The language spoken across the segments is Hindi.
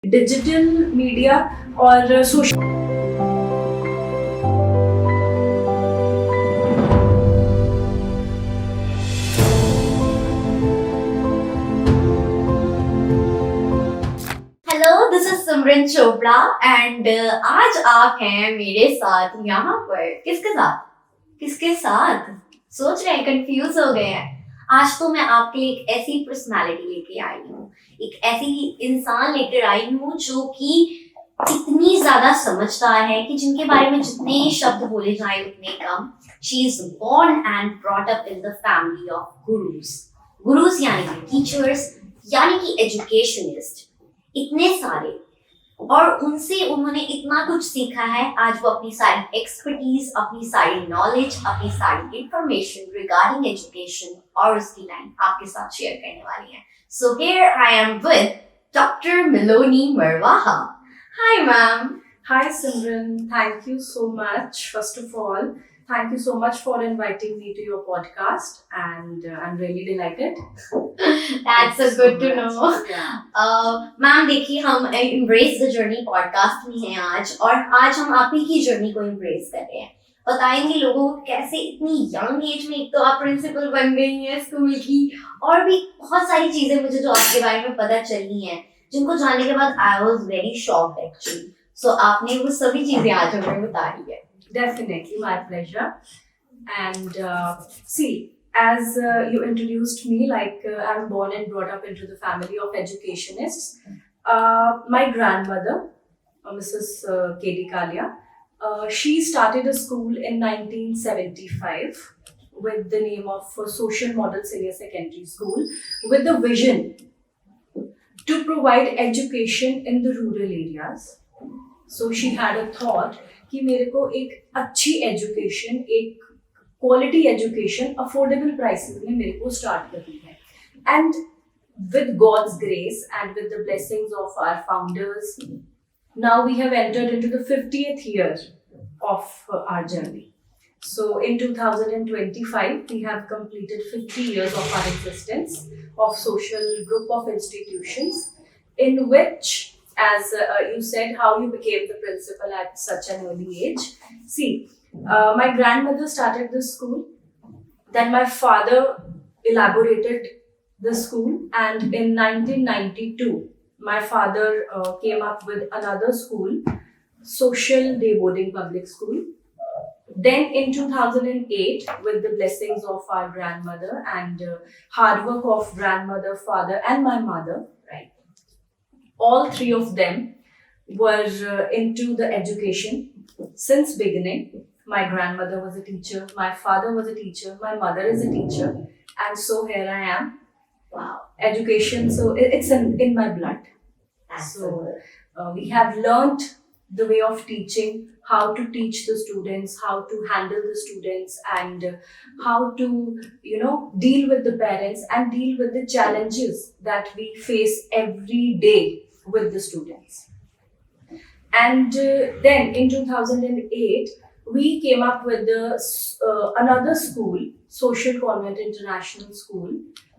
डिजिटल मीडिया और social hello, this is Simran Chopra and आज आप हैं मेरे साथ यहाँ पर। किसके साथ सोच रहे हैं, कंफ्यूज हो गए हैं। आज तो मैं आपके लिए एक ऐसी पर्सनालिटी लेके आई हूँ, एक ऐसी इंसान लेकर आई हूँ जो कि इतनी ज्यादा समझदार है कि जिनके बारे में जितने शब्द बोले जाए उतने कम। She is born and brought up in the family of gurus यानी कि टीचर्स, यानी कि एजुकेशनिस्ट, इतने सारे। और उनसे उन्होंने इतना कुछ सीखा है। आज वो अपनी सारी एक्सपर्टीज, अपनी सारी नॉलेज, अपनी सारी इंफॉर्मेशन रिगार्डिंग एजुकेशन और उसकी लाइन आपके साथ शेयर करने वाली है। So here I am with doctor Miloni Marwaha. Hi ma'am. Hi Simran, thank you so much. First of all, thank you so much for inviting me to your podcast, and I'm really delighted. That's a good to know. Yeah. Ma'am देखिए, हम एम्ब्रेस द जर्नी पॉडकास्ट में हैं आज, और आज हम आप ही की जर्नी को एम्ब्रेस कर रहे हैं। बताएंगे लोगों को कैसे इतनी यंग एज में एक तो आप प्रिंसिपल बन गई हैं स्कूल की, और भी बहुत सारी चीजें मुझे जो आपके बारे में पता चली हैं, जिनको जानने के बाद I was very shocked actually. So आपने वो सभी चीजें आज हमें बता दी है। Definitely, my pleasure. And see, as you introduced me, I'm born and brought up into the family of educationists. My grandmother, Mrs. K.D. Kalia, she started a school in 1975 with the name of Social Model Senior Secondary School, with the vision to provide education in the rural areas. So she had a thought कि मेरे को एक अच्छी एजुकेशन, एक क्वालिटी एजुकेशन अफोर्डेबल प्राइसेस में मेरे को स्टार्ट करनी है। And with God's grace and with the blessings of our founders, now we have entered into the 50th year of our journey. So in 2025, we have completed 50 years of our existence of social group of institutions, in which, as you said, how you became the principal at such an early age. See, my grandmother started the school, then my father elaborated the school, and in 1992, my father came up with another school, Social Day Boarding Public School. Then in 2008, with the blessings of our grandmother and hard work of grandmother, father, and my mother, right, all three of them were into the education since beginning. My grandmother was a teacher, my father was a teacher, my mother is a teacher, and so here I am. Wow, Education, so it's in my blood. that's So so good. we have learnt the way of teaching, how to teach the students, how to handle the students, and how to deal with the parents and deal with the challenges that we face every day with the students. And then in 2008, we came up with another school, Social Convent International School,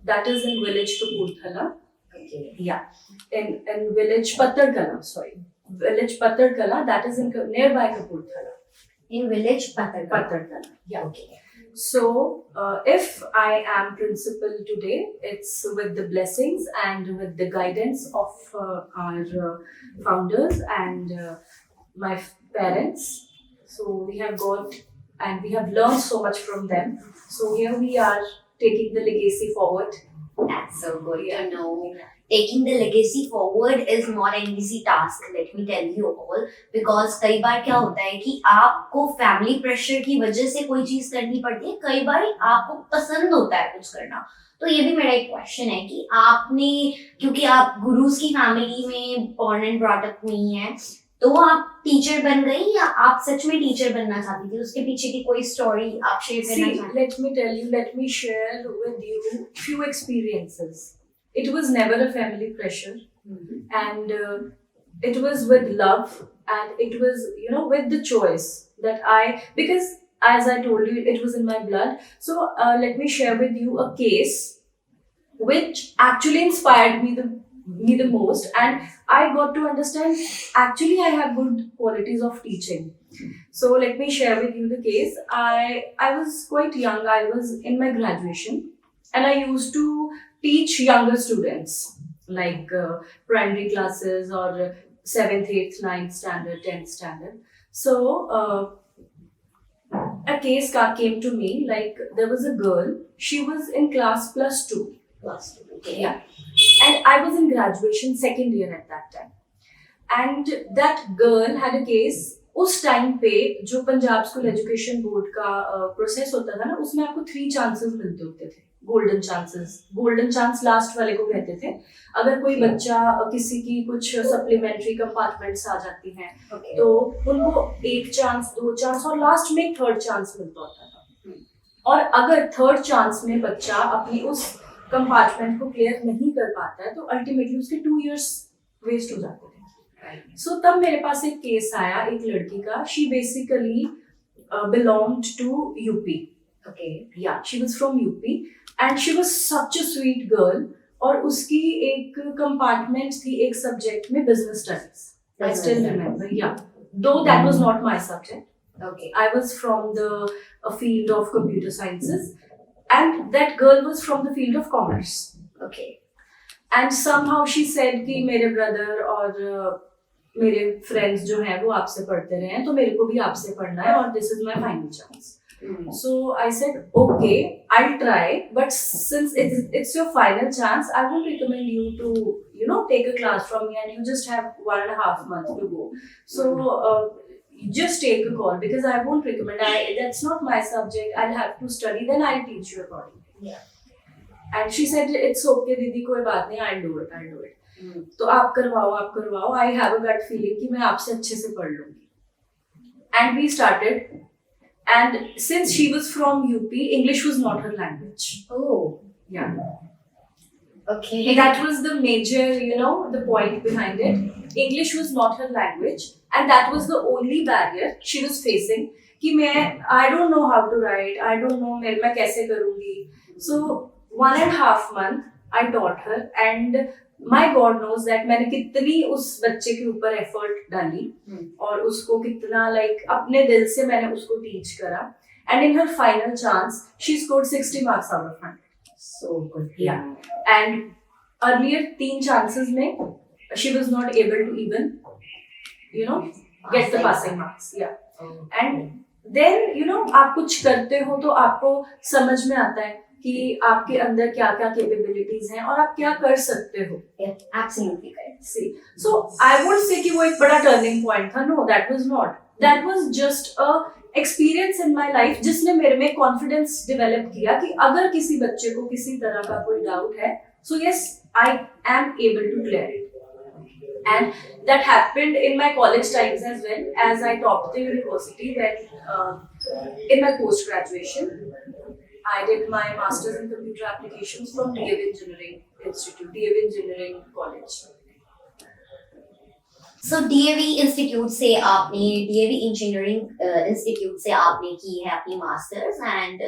that is in village Kapurthala. Okay. Yeah, in village Pattarkala, sorry. Village Pattarkala, that is nearby Kapurthala. In village Pattarkala. Pattarkala, yeah. Okay. So, if I am principal today, it's with the blessings and with the guidance of our founders and my parents. So, we have got and we have learned so much from them. So, here we are taking the legacy forward. That's so good to know. Taking the legacy forward is not an easy task, let me tell you all, because कई बार क्या होता है कि आपको फैमिली प्रेशर की वजह से कोई चीज करनी पड़ती है, कई बार आपको पसंद होता है कुछ करना। तो ये भी मेरा एक क्वेश्चन है कि आपने, क्योंकि आप गुरुज की फैमिली में बॉर्न एंड ब्रॉट अप हुई हैं, तो आप टीचर बन गई या आप सच में टीचर बनना चाहती थी? उसके पीछे की कोई स्टोरी आप शेयर करना See, चाहती? let me share with you few experiences. It was never a family pressure, and it was with love, and it was with the choice that because as I told you, it was in my blood. So let me share with you a case which actually inspired me the me the most, and I got to understand actually I have good qualities of teaching. So let me share with you the case. I was quite young. I was in my graduation, and I used to teach younger students like primary classes or 7th, 8th, 9th standard, 10th standard. So a case came to me, like there was a girl. She was in class +2. Okay. Yeah. And I was in graduation 2nd year at that time. And that girl had a case. उस टाइम पे जो पंजाब स्कूल एजुकेशन बोर्ड का प्रोसेस होता था ना, उसमें आपको 3 चांसेस मिलते होते थे, golden chances. Golden chance last वाले को कहते थे. अगर कोई बच्चा किसी की कुछ सप्लीमेंट्री कंपार्टमेंट्स आ जाती हैं, Okay. तो उनको 1 चांस, 2 चांस और लास्ट में 3rd चांस मिलता होता था. और अगर 3rd चांस में बच्चा अपनी उस कंपार्टमेंट को क्लियर नहीं कर पाता है, तो अल्टीमेटली उसके 2 इयर्स वेस्ट हो जाते थे. सो तब मेरे पास एक केस आया एक लड़की का. She basically belonged to UP. Okay. Yeah she was from UP and she was such a sweet girl. और उसकी एक कंपार्टमेंट थी एक सब्जेक्ट में, business studies. I still remember. Yeah though that was not my subject. Okay. I was from the field of computer sciences, and that girl was from the field of commerce. Okay. And somehow she said कि मेरे brother और मेरे friends जो हैं वो आपसे पढ़ते रहे हैं, तो मेरे को भी आपसे पढ़ना है, और this is my final chance. So I said, okay, I'll try, but since it's your final chance, I won't recommend you to take a class from me, and you just have 1.5 months to go. So just take a call, because I won't recommend. That's not my subject. I'll have to study. Then I'll teach you accordingly. Yeah. And she said, it's okay दीदी, कोई बात नहीं, I'll do it. तो आप करवाओ. I have a gut feeling कि मैं आपसे अच्छे से पढ़ लूंगी. And we started. And since she was from UP, English was not her language. Oh. Yeah. Okay. That was the major, the point behind it. English was not her language, and that was the only barrier she was facing. कि I don't know how to write. I don't know मैं कैसे करूँगी. So 1.5 month I taught her, and my God knows that मैंने कितनी उस बच्चे के ऊपर एफर्ट डाली, और उसको कितना अपने दिल से मैंने उसको टीच करा. And in her final chance, she scored 60 marks out of 100. So good. Yeah. And earlier 3 chances में she was not able to even, get the passing marks. Yeah. And then, आप कुछ करते हो तो आपको समझ में आता है कि आपके अंदर क्या क्या कैपेबिलिटीज हैं और आप क्या कर सकते हो. Absolutely correct. See, so I won't say कि वो एक बड़ा टर्निंग पॉइंट था. No, that was not. That was just a experience in my life जिसने मेरे में कॉन्फिडेंस डेवलप किया कि अगर किसी बच्चे को किसी तरह का कोई डाउट है, so yes, I am able to clear it. And that happened in my college times as well, as I topped the university when in my post graduation. I did my master's in computer applications from DAV Engineering Institute, DAV Engineering College. So DAV Institute से आपने DAV Engineering Institute से आपने की है अपनी मास्टर्स, एंड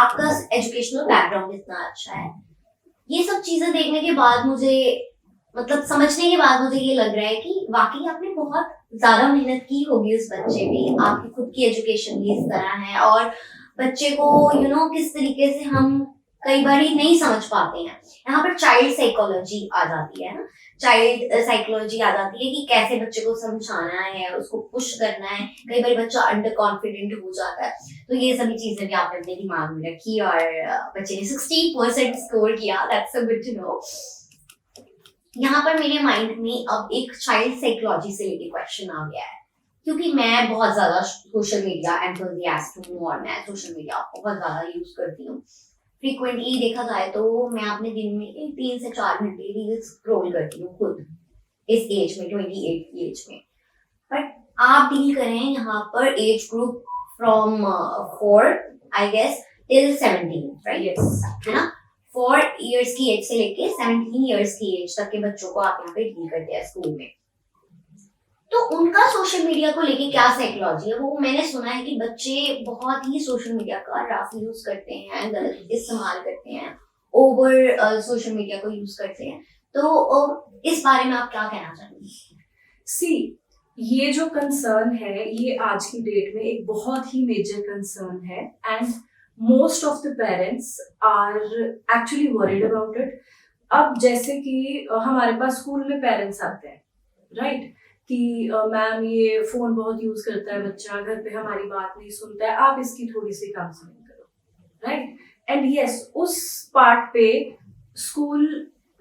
आपका एजुकेशनल बैकग्राउंड इतना अच्छा है. ये सब चीजें देखने के बाद मुझे, मतलब समझने के बाद मुझे ये लग रहा है कि वाकई आपने बहुत ज्यादा मेहनत की होगी उस बच्चे पे. आपकी खुद की एजुकेशन भी इस तरह है, और बच्चे को किस तरीके से हम कई बार नहीं समझ पाते हैं. यहाँ पर चाइल्ड साइकोलॉजी आ जाती है ना, चाइल्ड साइकोलॉजी आ जाती है कि कैसे बच्चे को समझाना है, उसको पुश करना है. कई बार बच्चा अंडर कॉन्फिडेंट हो जाता है. तो ये सभी चीजें भी आपने अपने दिमाग में रखी, और बच्चे ने 60% स्कोर किया. That's so good to know. यहाँ पर मेरे माइंड में अब एक चाइल्ड साइकोलॉजी से लेके क्वेश्चन आ गया है, क्योंकि मैं बहुत ज्यादा सोशल मीडिया एंथुसियास्ट हूँ, और मैं सोशल मीडिया बहुत ज्यादा यूज करती हूँ. फ्रीक्वेंटली देखा जाए तो मैं अपने दिन में 3 से 4 घंटे रील्स स्क्रॉल करती हूँ खुद, इस एज में, 28 की एज में. बट आप डील करें यहाँ पर age group from 4 I guess till 17, right? Yes. है ना? 4 इयर्स की एज से लेके 17 इयर्स की एज तक के बच्चों को आप यहाँ पे डील करते हैं स्कूल में. तो उनका सोशल मीडिया को लेके क्या साइकोलॉजी है? वो मैंने सुना है कि बच्चे बहुत ही सोशल मीडिया का रफ यूज करते हैं, गलत इस्तेमाल करते हैं, ओवर सोशल मीडिया को यूज करते हैं. तो इस बारे में आप क्या कहना चाहेंगे? सी, ये जो कंसर्न है ये आज की डेट में एक बहुत ही मेजर कंसर्न है and most of the parents are actually worried about it. अब जैसे कि हमारे पास स्कूल में पेरेंट्स आते हैं, राइट, कि मैम ये फोन बहुत यूज करता है बच्चा, घर पे हमारी बात नहीं सुनता है, आप इसकी थोड़ी सी काउंसलिंग करो, राइट। एंड यस, उस पार्ट पे स्कूल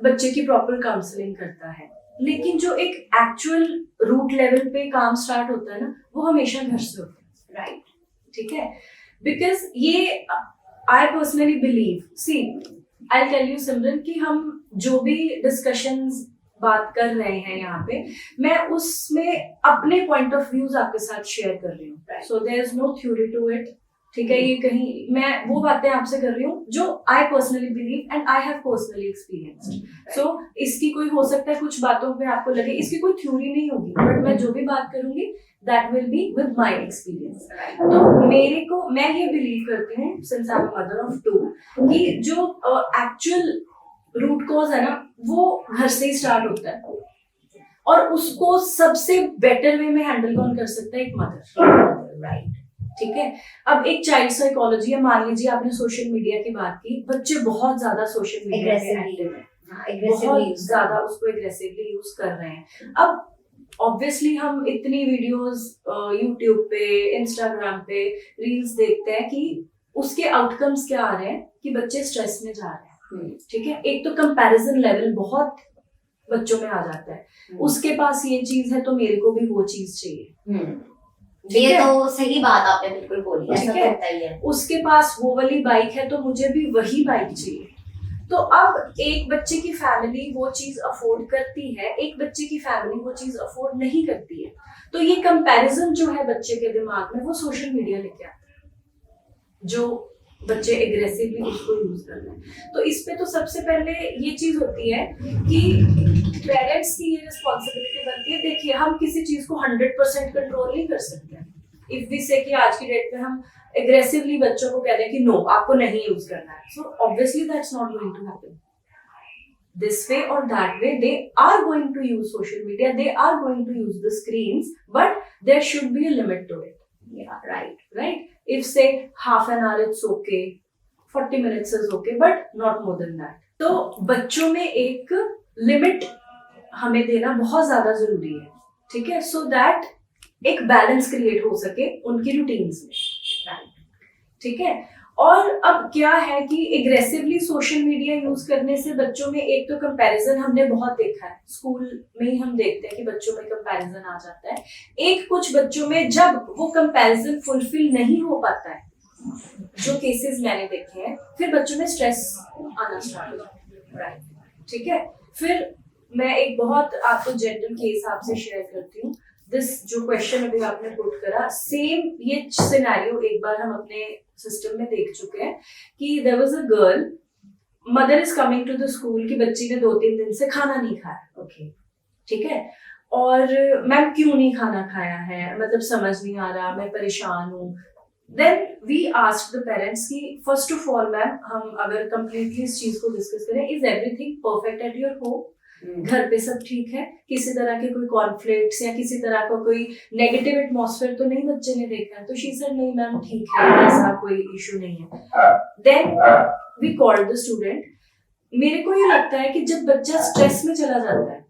बच्चे की प्रॉपर काउंसलिंग करता है, लेकिन जो एक एक्चुअल रूट लेवल पे काम स्टार्ट होता है ना, वो हमेशा घर से होता है, राइट, ठीक है। बिकॉज ये I personally believe, see I tell you Simran, कि हम जो भी डिस्कशंस बात कर रहे हैं यहाँ पे, मैं उसमें अपने पॉइंट ऑफ व्यूज आपके साथ शेयर कर रही हूँ, so there is no theory to it, ठीक है। ये कहीं मैं वो बातें आपसे कर रही हूँ जो I personally believe and I have personally experienced. So इसकी कोई हो सकता है कुछ बातों पे आपको लगे इसकी कोई थ्योरी नहीं होगी, बट मैं जो भी बात करूंगी that will be with my experience. तो मेरे को, मैं ये बिलीव करती हूँ since I am mother of two, कि जो एक्चुअल रूट कॉज है ना, वो घर से ही स्टार्ट होता है, और उसको सबसे बेटर वे में हैंडल कौन कर सकता है? एक मदर, राइट, ठीक है। अब एक चाइल्ड साइकोलॉजी है, मान लीजिए आपने सोशल मीडिया की बात की, बच्चे बहुत ज्यादा सोशल मीडिया पे एक्टिव है, बहुत ज्यादा उसको एग्रेसिवली यूज कर रहे हैं। अब ऑब्वियसली हम इतनी वीडियोस यूट्यूब पे, इंस्टाग्राम पे रील्स देखते हैं कि उसके आउटकम्स क्या आ रहे हैं, कि बच्चे स्ट्रेस में जा रहे हैं, ठीक है। एक तो कंपैरिजन लेवल बहुत बच्चों में आ जाता है, उसके पास ये चीज है तो मेरे को भी वो चीज चाहिए, ये तो सही बात आपने बिल्कुल बोली, ऐसा ठीक है। होता ही है। उसके पास वो वाली बाइक है तो मुझे भी वही बाइक चाहिए। तो अब एक बच्चे की फैमिली वो चीज अफोर्ड करती है, एक बच्चे की फैमिली वो चीज अफोर्ड नहीं करती है, तो ये कंपैरिजन जो है बच्चे के दिमाग में, वो सोशल मीडिया लेके आता है, जो बच्चे एग्रेसिवली उसको यूज कर रहे हैं। तो इस पे तो सबसे पहले ये चीज होती है कि पेरेंट्स की ये रिस्पॉन्सिबिलिटी बनती है। देखिए, हम किसी चीज को 100% कंट्रोल नहीं कर सकते। इफ वी से कि आज की डेट में हम एग्रेसिवली बच्चों को कह रहे हैं कि नो, आपको नहीं यूज करना है, so obviously that's not going to happen. This way or that way, they are going to use social media, they are going to use the screens, but there should be a limit to it. Yeah, right. Right? If say half an hour it's okay, 40 minutes is okay, but not more than that. तो बच्चों में एक लिमिट हमें देना बहुत ज्यादा जरूरी है, ठीक है, सो दैट एक बैलेंस क्रिएट हो सके उनकी रूटीन्स में, राइट, ठीक है। और अब क्या है कि एग्रेसिवली सोशल मीडिया यूज करने से बच्चों में एक तो कंपैरिजन हमने बहुत देखा है, स्कूल में ही हम देखते हैं कि बच्चों में कंपैरिजन आ जाता है। एक कुछ बच्चों में जब वो कंपैरिजन फुलफिल नहीं हो पाता है, जो केसेस मैंने देखे हैं, फिर बच्चों में स्ट्रेस आना स्टार्ट हो जाता है, राइट, ठीक है। फिर मैं एक बहुत आपको जनरल केस आपसे शेयर करती हूँ। दिस जो क्वेश्चन अभी आपने पुट करा, सेम ये सिनेरियो एक बार हम अपने सिस्टम में देख चुके हैं कि there was a girl, mother is coming to the school कि बच्ची ने 2-3 दिन से खाना नहीं खाया, ओके, ठीक है, और मैम क्यों नहीं खाना खाया है, मतलब समझ नहीं आ रहा, मैं परेशान हूँ। Then we asked the parents कि फर्स्ट ऑफ ऑल मैम, हम अगर कंप्लीटली इस चीज को डिस्कस करें, is everything perfect at your home, घर पे सब ठीक है, किसी तरह के कोई कॉन्फ्लिक्ट्स या किसी तरह का कोई नेगेटिव एटमॉस्फेयर तो नहीं बच्चे ने देखा है? तो शी सेड नहीं मैम, ठीक है, ऐसा कोई इशू नहीं है। Then we called the student. मेरे को ये लगता है कि जब बच्चा स्ट्रेस में चला जाता है,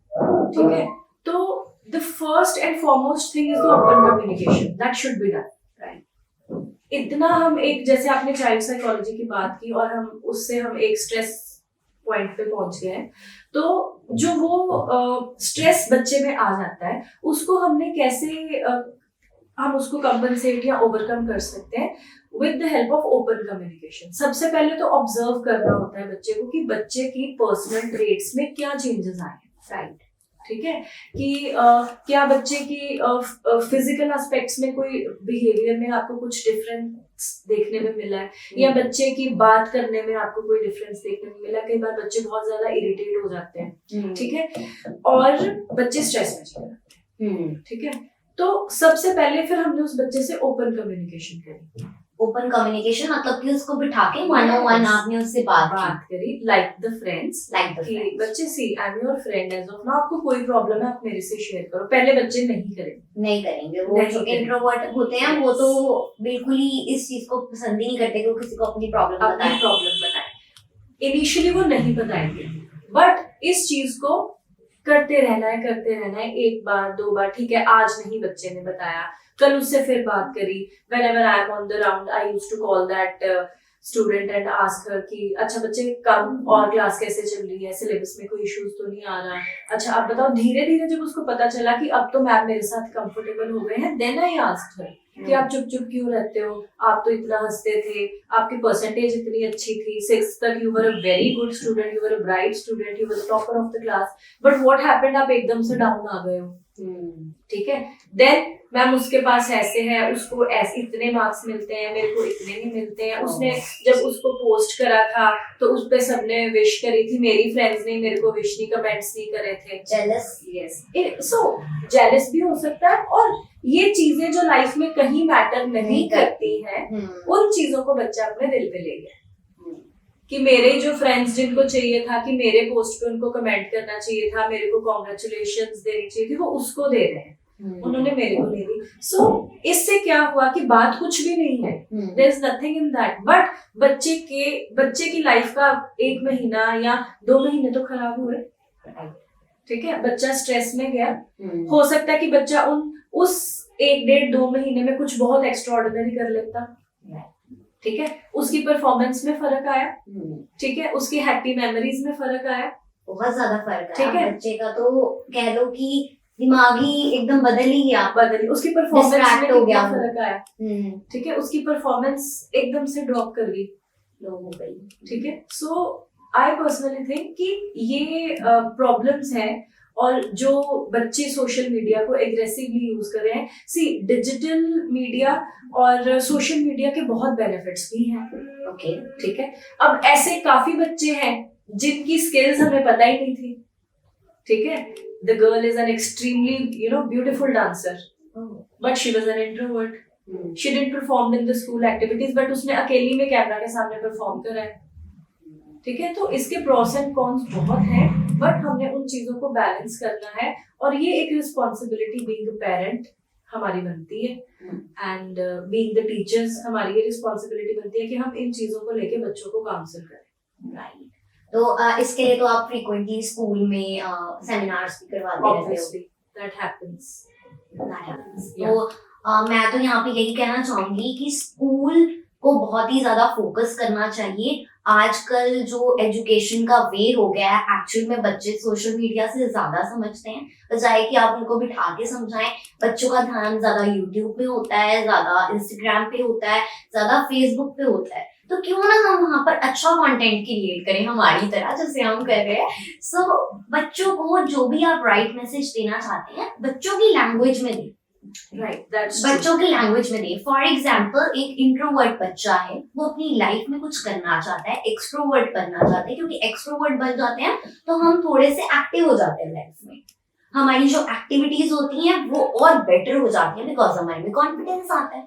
ठीक है, तो the first and foremost thing is the open communication that should be done, right. इतना हम एक, जैसे आपने चाइल्ड साइकोलॉजी की बात की और हम उससे हम एक स्ट्रेस पॉइंट पे पहुंच गए हैं, तो जो वो स्ट्रेस बच्चे में आ जाता है, उसको हमने कैसे हम उसको कंपनसेट या ओवरकम कर सकते हैं with the help of open communication. सबसे पहले तो ऑब्जर्व करना होता है बच्चे को कि बच्चे की पर्सनल ट्रेट्स में क्या चेंजेस आए हैं, राइट, ठीक है, कि क्या बच्चे की फिजिकल एस्पेक्ट्स में कोई बिहेवियर में आपको कुछ डिफरेंस देखने में मिला है, या बच्चे की बात करने में आपको कोई डिफरेंस देखने में मिला है। कई बार बच्चे बहुत ज्यादा इरिटेट हो जाते हैं, ठीक है, और बच्चे स्ट्रेस में चले जाते हैं, ठीक है। तो सबसे पहले फिर हमने उस बच्चे से ओपन कम्युनिकेशन करी। ओपन कम्युनिकेशन मतलब कि उसको बिठा के 1-on-1 आपने उससे बात करी लाइक द फ्रेंड्स लाइक कि बच्चे see I am your friend as of now, आपको कोई प्रॉब्लम है आप मेरे से शेयर करो। पहले बच्चे नहीं करेंगे वो जो इंट्रोवर्ट होते हैं वो तो बिल्कुल ही इस चीज को पसंद ही नहीं करते कि वो किसी को अपनी प्रॉब्लम बताए। इनिशियली वो नहीं बताएंगे, बट इस चीज को करते रहना है, एक बार 2 बार ठीक है, आज नहीं बच्चे ने बताया, कल उससे फिर बात करी। whenever I am on the round I used to call that student and ask her कि अच्छा बच्चे कम और क्लास कैसे चल रही है, सिलेबस में कोई इश्यूज तो नहीं आ रहा, अच्छा आप बताओ। धीरे धीरे जब उसको पता चला कि अब तो मैम मेरे साथ कंफर्टेबल हो गए हैं, देन आई आस्क्ड हर कि आप चुप चुप क्यों रहते हो, आप तो इतना हंसते थे, आपकी परसेंटेज इतनी अच्छी थी, 6th तक you were a very good student, you were a bright student, you were the topper of the class, but what happened, आप एकदम से डाउन आ गए हो। ठीक है, देन मैम उसके पास ऐसे है, उसको ऐसे इतने मार्क्स मिलते हैं, मेरे को इतने नहीं मिलते हैं। उसने जब उसको पोस्ट करा था तो उस पे सबने विश करी थी, मेरी फ्रेंड्स ने मेरे को विश नहीं, कमेंट्स नहीं करे थे। जेलस, यस, सो जेलस भी हो सकता है। और ये चीजें जो लाइफ में कहीं मैटर नहीं करती हैं, उन चीजों को बच्चा अपने दिल पे ले गया कि मेरे जो फ्रेंड्स जिनको चाहिए था कि मेरे पोस्ट पे उनको कमेंट करना चाहिए था, मेरे को कॉन्ग्रेचुलेशंस देनी चाहिए थी, वो उसको दे रहे हैं, उन्होंने मेरे को नहीं दी। सो इससे क्या हुआ कि बात कुछ भी नहीं है, there is nothing in that, but बच्चे की लाइफ का 1 महीना या 2 महीने तो खराब हुए। ठीक है, बच्चा स्ट्रेस में गया, हो सकता है कि बच्चा उस 1-1.5-2 महीने में कुछ बहुत एक्स्ट्राऑर्डिनरी कर लेता। ठीक है, उसकी परफॉर्मेंस में फर्क आया, ठीक है, उसकी हैप्पी मेमोरीज में फर्क आया, बहुत ज्यादा फर्क आया। ठीक है, बच्चे का तो कह लो कि दिमागी एकदम बदल ही गया, उसकी परफॉर्मेंस में हो गया, फर्क आया। ठीक है, उसकी परफॉर्मेंस एकदम से ड्रॉप कर गई, लो हो गई। ठीक है, सो आई पर्सनली थिंक कि ये प्रॉब्लम्स हैं। और जो बच्चे सोशल मीडिया को एग्रेसिवली यूज कर रहे हैं, सी डिजिटल मीडिया और सोशल मीडिया के बहुत बेनिफिट्स भी हैं। ओके, ठीक है, अब ऐसे काफी बच्चे हैं जिनकी स्किल्स हमें पता ही नहीं थी। ठीक है, the girl is an extremely beautiful dancer, but she was an introvert, she didn't perform in the school activities, but उसने अकेली में कैमरा के सामने परफॉर्म करा है। ठीक है, तो इसके प्रोस एंड कॉन्स बहुत हैं, बट हमने उन चीजों को बैलेंस करना है, और ये एक रिस्पॉन्सिबिलिटी बीइंग अ पेरेंट हमारी बनती है, एंड बीइंग द टीचर्स हमारी ये रिस्पॉन्सिबिलिटी बनती है कि हम इन चीजों को लेके बच्चों को काउंसिल करें। राइट, तो इसके लिए तो आप फ्रीक्वेंटली स्कूल में सेमिनार्स भी करवाते रहते हो। That happens. तो मैं तो यहाँ पे यही कहना चाहूंगी कि स्कूल को बहुत ही ज्यादा फोकस करना चाहिए। आजकल जो एजुकेशन का वे हो गया है, एक्चुअल में बच्चे सोशल मीडिया से ज्यादा समझते हैं, बजाय कि आप उनको बिठा के समझाएं। बच्चों का ध्यान ज्यादा यूट्यूब पे होता है, ज्यादा इंस्टाग्राम पे होता है, ज्यादा फेसबुक पे होता है। तो क्यों ना हम वहां पर अच्छा कंटेंट क्रिएट करें हमारी तरह, जैसे हम कर रहे हैं। सो बच्चों को जो भी आप राइट मैसेज देना चाहते हैं, बच्चों की लैंग्वेज में दें। बच्चों की लैंग्वेज में दें। फॉर एग्जाम्पल, एक इंट्रोवर्ट बच्चा है, वो अपनी लाइफ में कुछ करना चाहता है, एक्सट्रोवर्ट बनना चाहता है, क्योंकि एक्सट्रोवर्ट बन जाते हैं तो हम थोड़े से एक्टिव हो जाते हैं लाइफ में, हमारी जो एक्टिविटीज होती हैं वो और बेटर हो जाती है, बिकॉज हमारे में कॉन्फिडेंस आता है।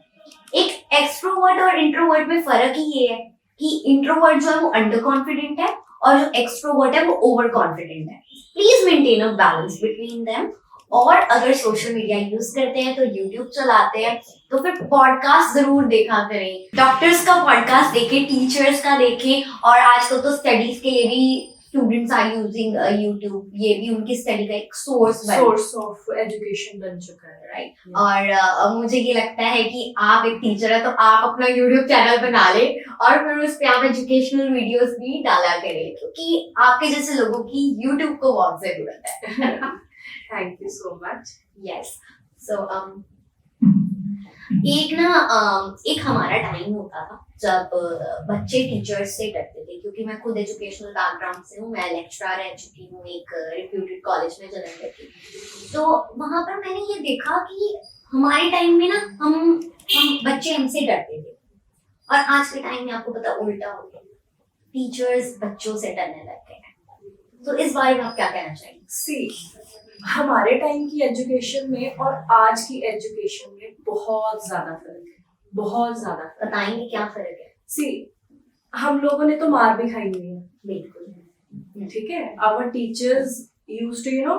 एक एक्सट्रोवर्ट और इंट्रोवर्ट में फर्क ही ये है कि इंट्रोवर्ट जो है वो अंडर कॉन्फिडेंट है, और जो एक्सट्रोवर्ट है वो ओवर कॉन्फिडेंट है। Please maintain a balance between them. और अगर सोशल मीडिया यूज करते हैं तो यूट्यूब चलाते हैं तो फिर पॉडकास्ट जरूर देखा करें। डॉक्टर्स का पॉडकास्ट देखें, टीचर्स का देखें, और आजकल तो स्टडीज के लिए भी स्टूडेंट्स आर यूजिंग यूट्यूब, ये भी उनकी स्टडी का एक सोर्स ऑफ एजुकेशन बन चुका है, राइट। और मुझे ये लगता है कि आप एक टीचर है तो आप अपना यूट्यूब चैनल बना ले और फिर उस पे आप एजुकेशनल वीडियोस भी डाला करें, क्योंकि आपके जैसे लोगों की यूट्यूब को बहुत जरूरत है। Thank you so much. Yes. So एक हमारा टाइम होता था जब बच्चे टीचर्स से डरते थे, क्योंकि मैं खुद एजुकेशनल बैकग्राउंड से हूँ, मैं लेक्चरर रह चुकी हूँ एक रिप्यूटेड कॉलेज में जलंधर की। तो वहां पर मैंने ये देखा कि हमारे टाइम में ना हम बच्चे हमसे डरते थे, और आज के टाइम में आपको पता उल्टा हो गया, टीचर्स बच्चों से डरने लग गए हैं। तो इस बारे में आप क्या कहना चाहेंगे? सी, हमारे टाइम की एजुकेशन में और आज की एजुकेशन में बहुत ज्यादा फर्क है। बहुत ज्यादा। बताएंगे क्या फर्क है? सी, हम लोगों ने तो मार भी खाई हुई है, बिल्कुल। ठीक है। Our teachers used to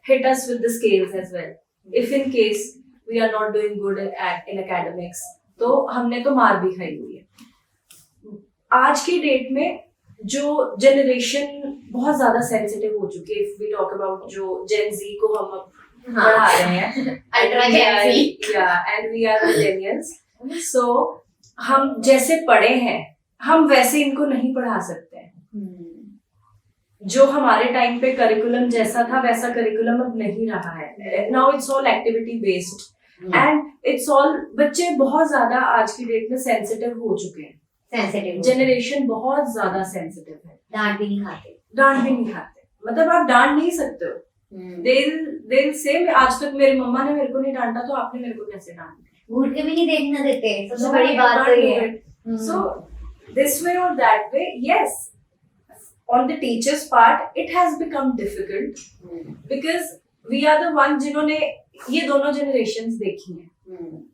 hit us with the scales as well, if in case we are not doing good in academics, तो हमने तो मार भी खाई हुई है। आज की डेट में जो जनरेशन बहुत ज्यादा सेंसिटिव हो चुकी है, इफ वी टॉक अबाउट जो जेन जी को हम अब पढ़ा रहे हैं, ultra gen Z, and we are millennials, so हम जैसे पढ़े हैं हम वैसे इनको नहीं पढ़ा सकते हैं। जो हमारे टाइम पे करिकुलम जैसा था वैसा करिकुलम अब नहीं रहा है। Now it's all activity based and it's all, बच्चे बहुत ज्यादा आज की डेट में सेंसिटिव हो चुके हैं। सेंसिटिव जनरेशन बहुत ज्यादा सेंसिटिव है। डांट भी नहीं खाते, डांट भी नहीं खाते, मतलब आप डांट नहीं सकते हो। they'll say, आज तक मेरी मम्मा ने मेरे को नहीं डांटा तो आपने मेरे को कैसे डांट दिया? घूर के भी नहीं देखना देते, सबसे बड़ी बात तो ये है। So this way or that way, yes, on the teacher's part it has become difficult because we are the one जिन्होंने ये दोनों generations देखी हैं।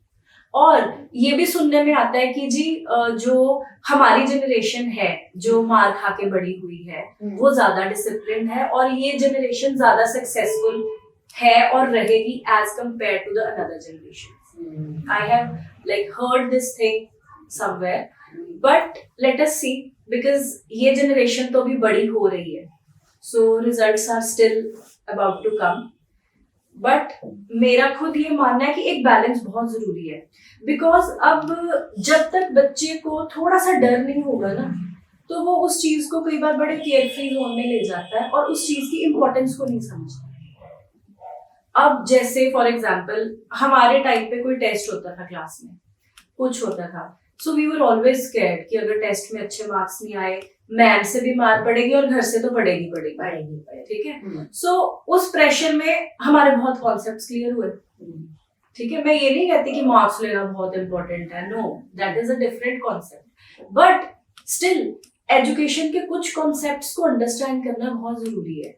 और ये भी सुनने में आता है कि जी जो हमारी जनरेशन है जो मार खा के बड़ी हुई है वो ज्यादा डिसिप्लिन है और ये जनरेशन ज्यादा सक्सेसफुल है और रहेगी as compare to the another generation. I have like heard this thing somewhere, but let us see, because ये जनरेशन तो अभी बड़ी हो रही है, so results are still about to come. But मेरा खुद ये मानना है कि एक बैलेंस बहुत जरूरी है, बिकॉज अब जब तक बच्चे को थोड़ा सा डर नहीं होगा ना तो वो उस चीज को कई बार बड़े केयरफ्री जोन में ले जाता है और उस चीज की इम्पोर्टेंस को नहीं समझता। अब जैसे फॉर एग्जाम्पल हमारे टाइम पे कोई टेस्ट होता था, क्लास में कुछ होता था, so we were always scared कि अगर टेस्ट में अच्छे मार्क्स नहीं आए मैम से भी मार पड़ेगी और घर से तो पड़ेगी, ठीक है। सो उस प्रेशर में हमारे बहुत कॉन्सेप्ट्स क्लियर हुए, ठीक है। मैं ये नहीं कहती कि मार्क्स लेना बहुत इंपॉर्टेंट है, no, that is a different concept, but still education के कुछ कॉन्सेप्ट्स को अंडरस्टैंड करना बहुत जरूरी है,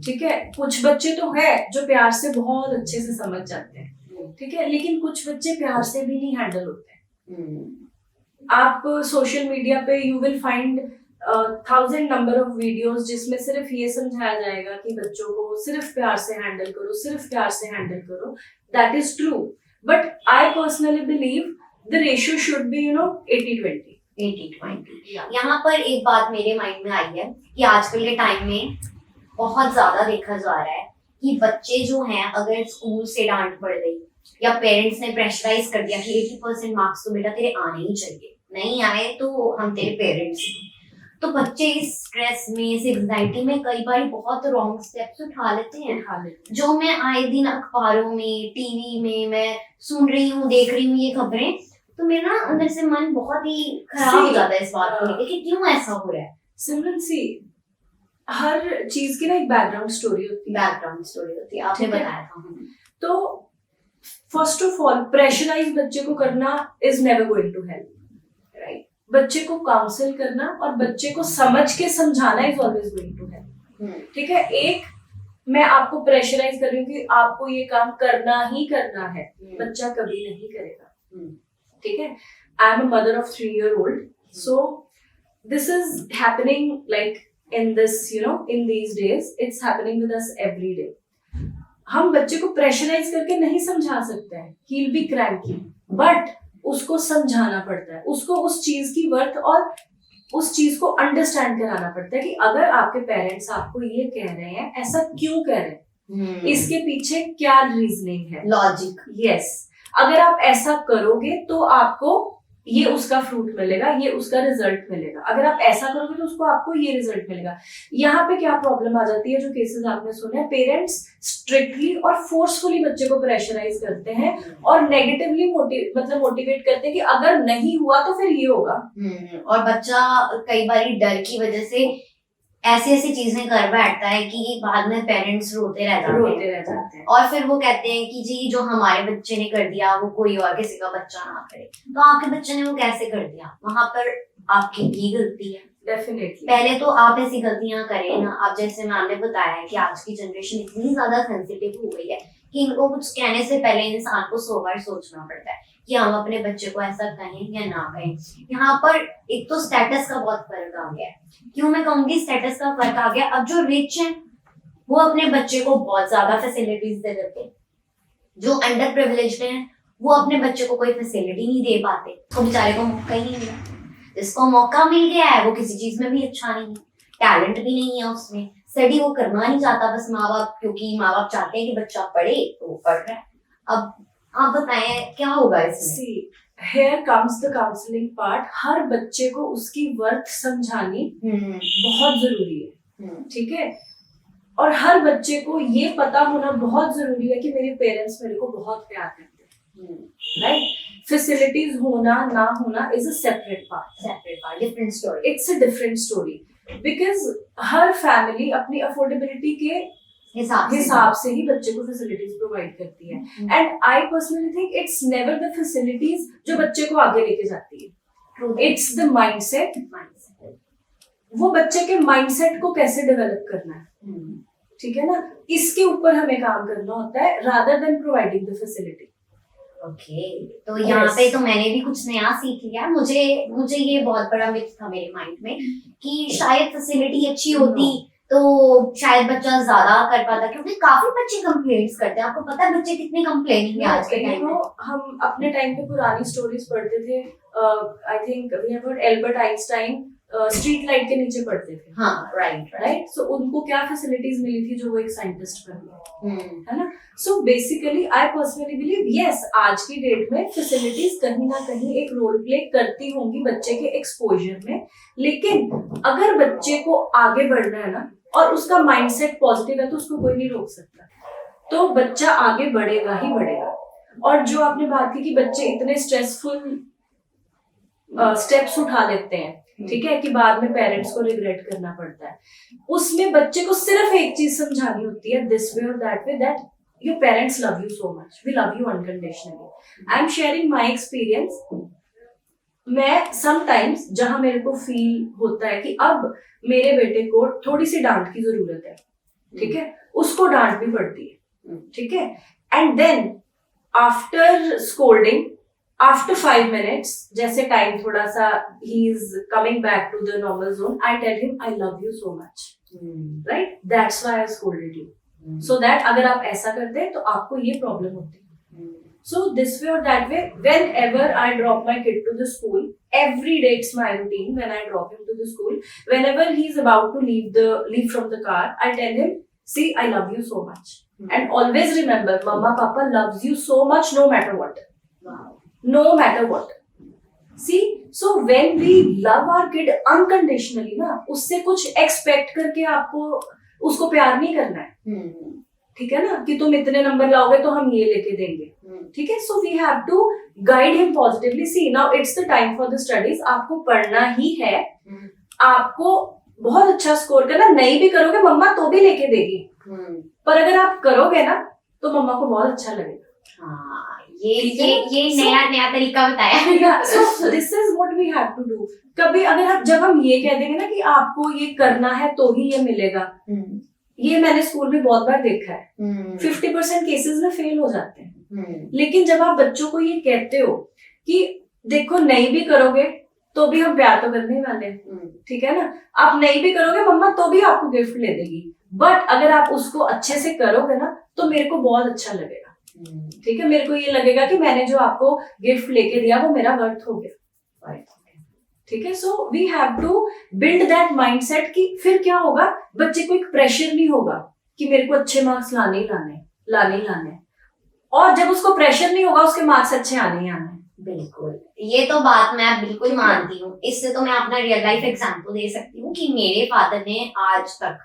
ठीक है। कुछ बच्चे तो है जो प्यार से बहुत अच्छे से समझ जाते हैं, ठीक है, लेकिन कुछ बच्चे प्यार से भी नहीं हैंडल होते हैं। आप सोशल मीडिया पे you will find 1000 number of videos जिसमें सिर्फ ये समझाया जाएगा कि बच्चों को सिर्फ प्यार से हैंडल करो, सिर्फ प्यार से हैंडल करो। That is true, but I personally believe the ratio should be 80-20। 80-20। यहाँ पर एक बात मेरे माइंड में आई है कि आजकल के टाइम में बहुत ज्यादा देखा जा रहा है कि बच्चे जो हैं अगर स्कूल से डांट पड़ गई या पेरेंट्स ने प्रेशराइज कर दिया कि 80% मार्क्स तो बेटा तेरे आने ही चाहिए, नहीं आए तो हम तेरे पेरेंट्स हैं, तो बच्चे इस स्ट्रेस में, इस एंजाइटी में कई बार बहुत रॉन्ग स्टेप्स उठा लेते हैं, जो मैं आए दिन अखबारों में, टीवी में मैं सुन रही हूँ, देख रही हूँ ये खबरें, तो मेरा ना अंदर से मन बहुत ही खराब हो जाता है इस बात को लेकर कि क्यों ऐसा हो रहा है। सिमरन सी, हर चीज की ना एक बैकग्राउंड स्टोरी होती है, आपने बताया था। तो फर्स्ट ऑफ ऑल प्रेशराइज बच्चे को करना is never going to help, right. बच्चे को काउंसिल करना और बच्चे को समझ के समझाना is always going to help, ठीक है। एक मैं आपको प्रेशराइज कर रही हूँ कि आपको ये काम करना ही करना है, बच्चा कभी नहीं करेगा, ठीक है। I am a mother of 3-year-old, so this is happening like in this, in these days, it's happening with us every day. हम बच्चे को प्रेशराइज करके नहीं समझा सकते हैं, he'll be cranky, but उसको समझाना पड़ता है, उसको उस चीज की वर्थ और उस चीज को अंडरस्टैंड कराना पड़ता है कि अगर आपके पेरेंट्स आपको ये कह रहे हैं, ऐसा क्यों कह रहे हैं, इसके पीछे क्या रीजनिंग है, लॉजिक। यस, अगर आप ऐसा करोगे तो आपको ये उसका फ्रूट मिलेगा, ये उसका रिजल्ट मिलेगा, अगर आप ऐसा करोगे तो उसको आपको ये रिजल्ट मिलेगा। यहाँ पे क्या प्रॉब्लम आ जाती है, जो केसेस आपने सुने, पेरेंट्स स्ट्रिक्टली और फोर्सफुली बच्चे को प्रेशराइज करते हैं और नेगेटिवली मोटिवेट करते हैं कि अगर नहीं हुआ तो फिर ये होगा, और बच्चा कई बार डर की वजह से ऐसी चीजें कर बैठता है कि बाद में पेरेंट्स रोते रह जाते हैं और फिर वो कहते हैं कि जी जो हमारे बच्चे ने कर दिया वो कोई और किसी का बच्चा ना करे, तो आपके बच्चे ने वो कैसे कर दिया, वहां पर आपकी भी गलती है। डेफिनेटली पहले तो आप ऐसी गलतियां करें ना। आप जैसे मैम ने बताया है कि आज की जनरेशन इतनी ज्यादा सेंसिटिव हो गई है कि इनको कुछ कहने से पहले इंसान को 100 बार सोचना पड़ता है कि हम अपने बच्चे को ऐसा कहें या ना कहें। यहाँ पर एक तो स्टेटस का बहुत फर्क आ गया है। क्यों मैं कहूंगी स्टेटस का फर्क आ गया? अब जो रिच हैं वो अपने बच्चे को बहुत ज्यादा फैसिलिटीज दे देते हैं, जो अंडर प्रिविलेज्ड हैं वो अपने बच्चे को कोई फैसिलिटी नहीं दे पाते, तो बेचारे को मौका ही नहीं मिला। जिसको मौका मिल गया है वो किसी चीज में भी अच्छा नहीं है, टैलेंट भी नहीं है उसमें, स्टडी वो करना नहीं चाहता, बस माँ बाप, क्योंकि माँ बाप चाहते हैं कि बच्चा पढ़े तो वो पढ़ रहा है। अब आप बताएं क्या होगा इसमें? See, here comes the counseling part. हर बच्चे को उसकी वर्थ समझानी बहुत जरूरी है, ठीक है? और हर बच्चे को ये पता होना बहुत जरूरी है कि मेरे पेरेंट्स मेरे को बहुत प्यार करते हैं, राइट? फैसिलिटीज होना ना होना is a separate part, different story. It's a different story, because her family अपनी अफोर्डेबिलिटी के हिसाब से ही बच्चे को फैसिलिटीज प्रोवाइड करती है। And I personally think it's never the facilities जो बच्चे को आगे लेके जाती है, इट्स द माइंडसेट। वो बच्चे के माइंडसेट को कैसे डेवलप करना है, ठीक है ना, इसके ऊपर हमें काम करना होता है rather than providing the facility. Okay, तो यहाँ पे तो मैंने भी कुछ नया सीख लिया। मुझे ये बहुत बड़ा मिथ था मेरे माइंड में कि शायद फैसिलिटी अच्छी होती तो शायद बच्चा ज्यादा कर पाता, क्योंकि काफी बच्चे कंप्लेंट्स करते हैं। आपको पता है बच्चे कितने कंप्लेनिंग है आज के टाइम में? हम अपने टाइम पे पुरानी स्टोरीज पढ़ते थे। I think we have heard Albert Einstein street light के नीचे पढ़ते थे। हाँ, राइट। सो उनको क्या फैसिलिटीज मिली थी जो वो एक साइंटिस्ट बन गए, है ना? So basically I personally believe yes, आज की डेट में फैसिलिटीज कहीं ना कहीं एक रोल प्ले करती होंगी बच्चे के एक्सपोजर में, लेकिन अगर बच्चे को आगे बढ़ना है ना और उसका माइंडसेट पॉजिटिव है तो उसको कोई नहीं रोक सकता, तो बच्चा आगे बढ़ेगा ही बढ़ेगा। और जो आपने बात की कि बच्चे इतने स्ट्रेसफुल स्टेप्स उठा लेते हैं, ठीक है, कि बाद में पेरेंट्स को रिग्रेट करना पड़ता है, उसमें बच्चे को सिर्फ एक चीज समझानी होती है, दिस वे और that way, that your parents love you so much, we love you unconditionally. I am sharing my experience. मैं समटाइम्स जहां मेरे को फील होता है कि अब मेरे बेटे को थोड़ी सी डांट की जरूरत है, ठीक है, उसको डांट भी पड़ती है, ठीक है, and then after scolding, after 5 minutes, जैसे टाइम थोड़ा सा he is coming back to the normal zone, I tell him I love you so much, right? That's why I scolded you, so that अगर आप ऐसा करते हैं तो आपको ये प्रॉब्लम होती है। So this way or that way, whenever I drop my kid to the school, every day it's my routine when I drop him to the school. Whenever he's about to leave from the car, I tell him, see, I love you so much, and always remember, Mama, Papa loves you so much, no matter what. Wow. No matter what. See, so when we love our kid unconditionally ना, उससे कुछ एक्सपेक्ट करके आपको उसको प्यार नहीं करना है, ठीक है ना, कि तुम इतने नंबर लाओगे तो हम ये लेके देंगे, ठीक है। So we have to guide him positively. See, now it's the time for the studies, आपको पढ़ना ही है, आपको बहुत अच्छा स्कोर करना, नहीं भी करोगे मम्मा तो भी लेके देगी, पर अगर आप करोगे ना तो मम्मा को बहुत अच्छा लगेगा। ये नया तरीका बताया। So this is what we have to do. कभी अगर जब हम ये कह देंगे ना कि आपको ये करना है तो ही ये मिलेगा, ये मैंने स्कूल में बहुत बार देखा है, 50% केसेस में फेल हो जाते हैं। लेकिन जब आप बच्चों को ये कहते हो कि देखो नहीं भी करोगे तो भी हम प्यार तो करने ही वाले हैं, ठीक है ना, आप नहीं भी करोगे मम्मा तो भी आपको गिफ्ट ले देगी, बट अगर आप उसको अच्छे से करोगे ना तो मेरे को बहुत अच्छा लगेगा, ठीक है, मेरे को ये लगेगा कि मैंने जो आपको गिफ्ट लेके दिया वो मेरा वर्थ हो गया, ठीक है। So we have to build that mindset कि फिर क्या होगा, बच्चे को एक प्रेशर नहीं होगा कि मेरे को अच्छे मार्क्स लाने ही लाने, और जब उसको प्रेशर नहीं होगा उसके मार्क्स अच्छे आने ही आने। बिल्कुल, ये तो बात मैं बिल्कुल मानती हूँ। इससे तो मैं अपना रियल लाइफ एग्जांपल दे सकती हूँ कि मेरे फादर ने आज तक,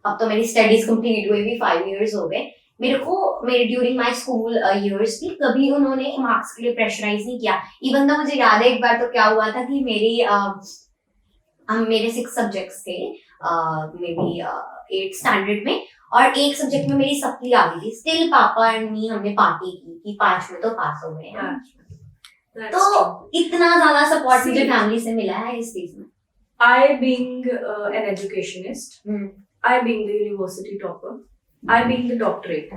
अब तो मेरी स्टडीज कंप्लीट हुई भी 5 years हो गए, मेरे ड्यूरिंग माय स्कूल इयर्स भी कभी उन्होंने मार्क्स के लिए प्रेशराइज नहीं किया। इवन तो मुझे याद है एक बार तो क्या हुआ था कि मेरे 6 सब्जेक्ट्स थे, मे बी 8th स्टैंडर्ड में, और एक सब्जेक्ट में मेरी सप्ली आ गई थी। स्टिल पापा एंड मी हमने पार्टी की कि 5 में तो पास हो गए हैं। तो इतना ज्यादा सपोर्ट मुझे फैमिली से मिला है इस चीज में। I being an educationist, I being the university topper, I being the doctorate,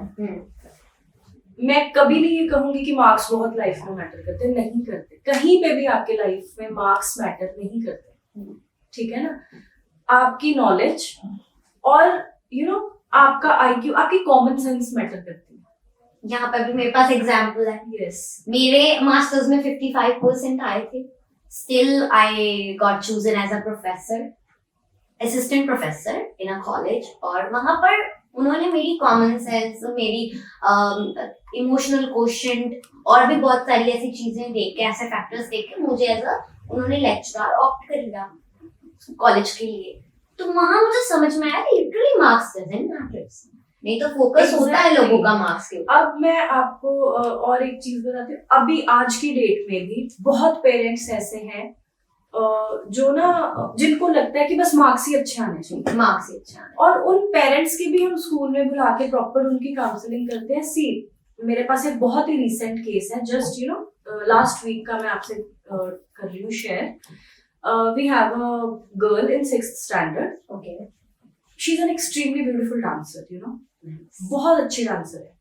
मैं कभी नहीं ये कहूंगी कि मार्क्स बहुत लाइफ में मैटर करते, नहीं करते, कहीं पे भी आपके लाइफ में मार्क्स मैटर नहीं करते, ठीक है ना। आपकी नॉलेज और आपका आईक्यू, आपकी कॉमन सेंस मैटर करती है। यहाँ पर भी मेरे पास एग्जाम्पल है। यस, मेरे मास्टर्स में 55% आए थे, still I got chosen as a professor, assistant professor in a college. और वहां पर उन्होंने मेरी कॉमन सेंस, मेरी इमोशनल कोशेंट और भी बहुत सारी ऐसी चीजें देख के, ऐसे फैक्टर्स देख के मुझे एज अ उन्होंने लेक्चरर ऑप्ट कर लिया कॉलेज के लिए। तो वहां मुझे समझ में आया लिटरली मार्क्स डजंट मैटर, नहीं तो फोकस होता है लोगों का मार्क्स के ऊपर। अब मैं आपको और एक चीज बताती हूँ। अभी आज की डेट में भी बहुत पेरेंट्स ऐसे हैं जो ना, जिनको लगता है कि बस मार्क्स ही अच्छे आने चाहिए, मार्क्स ही अच्छा है। और उन पेरेंट्स की भी हम स्कूल में बुला के प्रॉपर उनकी काउंसलिंग करते हैं। सी, मेरे पास एक बहुत ही रिसेंट केस है, जस्ट लास्ट वीक का, मैं आपसे कर रही हूँ share. We have a girl in 6th standard. Okay, she is an extremely beautiful dancer, बहुत अच्छी डांसर है,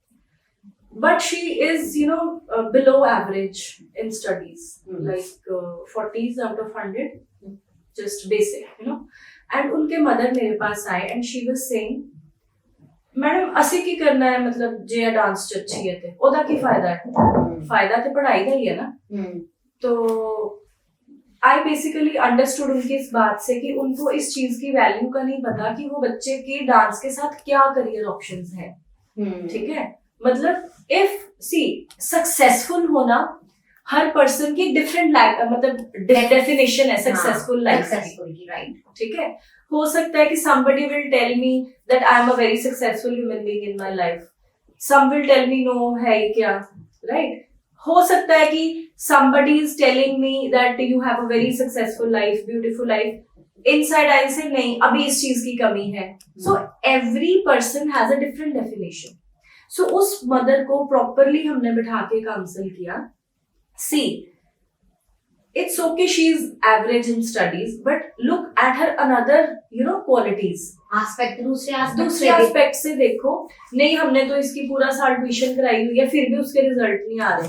but she is below average in studies, like 40s out of 100, just basic, and उनके मदर मेरे पास आए and she was saying, madam असी की करना है, मतलब जे डांस च अच्छी है ते ओदा की फायदा है, फायदा तो पढ़ाई का ही है ना। तो आई बेसिकली अंडरस्टूड उनकी इस बात से कि उनको इस चीज की वैल्यू का नहीं पता कि वो बच्चे के डांस के साथ क्या करियर ऑप्शंस हैं, ठीक है। मतलब इफ सी सक्सेसफुल होना हर पर्सन की डिफरेंट मतलब डेफिनेशन है सक्सेसफुल लाइफ की, राइट, ठीक है। हो सकता है कि somebody will tell me that I am a very successful human being in my life, some will tell me no है ये क्या, right। हो सकता है कि somebody is telling me that you have a very successful life, beautiful life, inside I say नहीं, अभी इस चीज की कमी है। So every person has a different definition। So उस मदर को प्रॉपरली हमने बिठा के काउंसल किया। See, it's okay she is average in studies, but look at her another qualities, aspect, दूसरे एस्पेक्ट से देखो। नहीं, हमने तो इसकी पूरा साल ट्यूशन कराई हुई है, फिर भी उसके रिजल्ट नहीं आ रहे।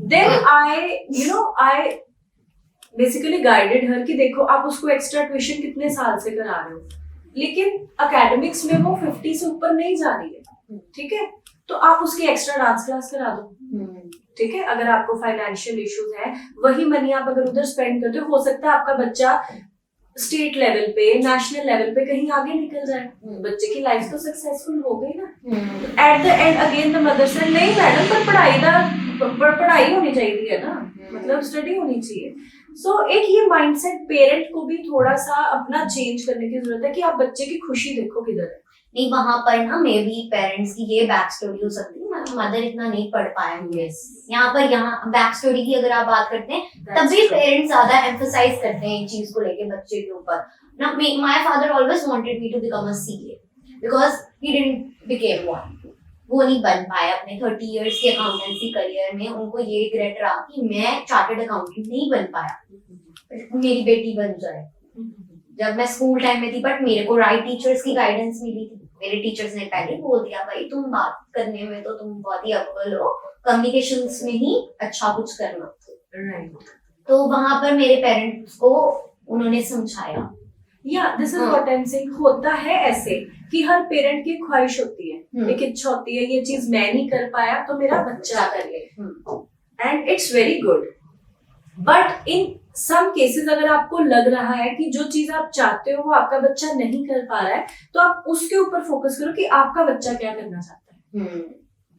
देन आई बेसिकली गाइडेड हर कि देखो आप उसको एक्स्ट्रा ट्यूशन कितने साल से करा रहे हो, लेकिन एकेडमिक्स में वो 50 से ऊपर नहीं जा रही है, ठीक है। तो आप उसकी एक्स्ट्रा डांस क्लास करा दो, ठीक है। अगर आपको फाइनेंशियल इश्यूज है, वही मनी आप अगर उधर स्पेंड करते हो सकता है आपका बच्चा स्टेट लेवल पे, नेशनल लेवल पे कहीं आगे निकल जाए, बच्चे की लाइफ तो सक्सेसफुल हो गई ना। At the end again the mother से, नहीं मैडम पर पढ़ाई होनी चाहिए है ना, मतलब स्टडी होनी चाहिए। सो एक ये माइंडसेट पेरेंट को भी थोड़ा सा अपना चेंज करने की जरूरत है कि आप बच्चे की खुशी देखो किधर है। नहीं, वहां पर ना मे भी पेरेंट्स की ये बैक स्टोरी हो सकती है, मदर इतना नहीं पढ़ पाए होंगे। यहाँ बैक स्टोरी की अगर आप बात करते हैं, तब भी पेरेंट्स ज्यादा एम्फसाइज करते हैं इन चीज को लेके बच्चे के ऊपर ना। My father always wanted me to become a CA because he didn't became one. वो नहीं बन पाया अपने 30 इयर्स के अकाउंटेंसी करियर में। उनको ये रिग्रेट रहा कि मैं चार्टर्ड अकाउंटेंट नहीं बन पाया, मेरी बेटी बन जाए। जब मैं स्कूल टाइम में थी, बट मेरे को राइट टीचर्स की गाइडेंस मिली थी। मेरे टीचर्स ने पहले बोल दिया, भाई तुम बात करने में तो तुम बहुत ही अव्वल हो, कम्युनिकेशंस में ही अच्छा कुछ करना, राइट। तो वहां पर मेरे पेरेंट्स को उन्होंने समझाया। या this is what I am saying. होता है ऐसे कि हर पेरेंट की ख्वाहिश होती है, एक इच्छा होती है, ये चीज मैं नहीं कर पाया तो मेरा बच्चा कर ले, and it's very good. But in some cases अगर आपको लग रहा है कि जो चीज आप चाहते हो वो आपका बच्चा नहीं कर पा रहा है, तो आप उसके ऊपर फोकस करो कि आपका बच्चा क्या करना चाहता